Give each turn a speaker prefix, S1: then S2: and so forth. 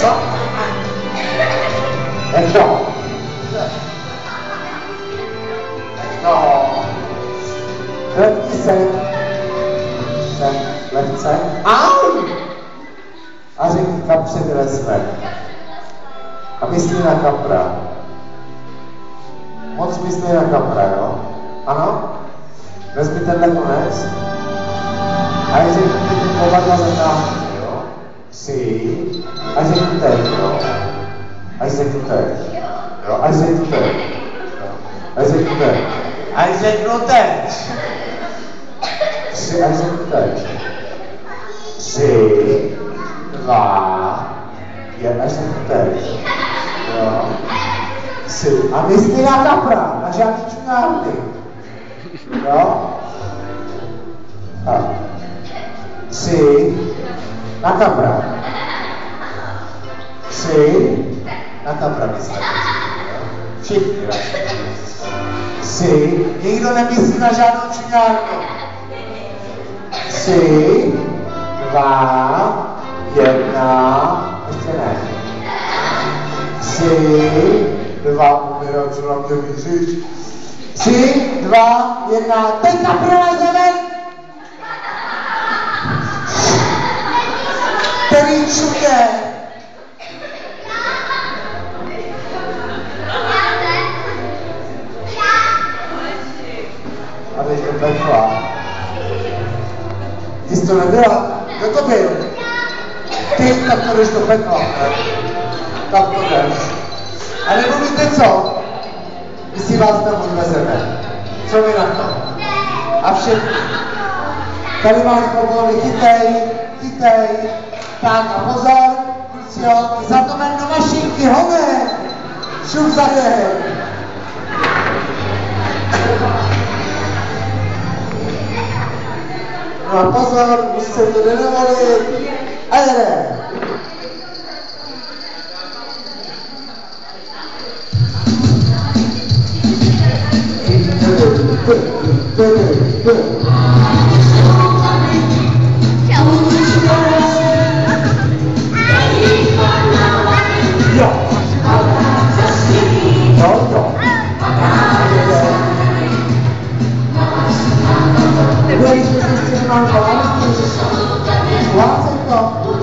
S1: Co? Jak to? No. Klepni se. Sem, lehce. Au! A řekni kapře vezme. A myslí na kapra. Moc myslí na kapra, jo? Ano? Vezmi tenhle konec. A jak řekni teď oba dva zatáhni, jo? Si. A řekni teď, jo? Až řeknu teď. Jo? Až řeknu teď. Až řeknu teď. Až řeknu teď. Tři, až řeknu teď. 3, 2, 1, až řeknu teď. Jo? 3. A myslí na kapra, na žádný čunárny. Jo? Tak. 3, na kapra. 3, na kapra myslíte. Všichni radši. 3, nikdo nemyslí na žádnou čunárnu. 3, 2, 1, ještě ne. 3, 2, umírám, co na mě vyříš. 3, 2, 1, teď kapra ven! Který čuje? A teď to pekla. Ty jsi to nebyla? Kdo to byl? Ty, tak to jdeš do pekla. Tak to jdeš. A nebo víte co? My si vás tam odvezeme. Co vy na to? A všichni. Tady máš pokoly, chytej. Tak a pozor, Lucio, za to ven do mašinky, honem! Šup za něj! No a pozor, už se to nedovolit. A jede! Wow,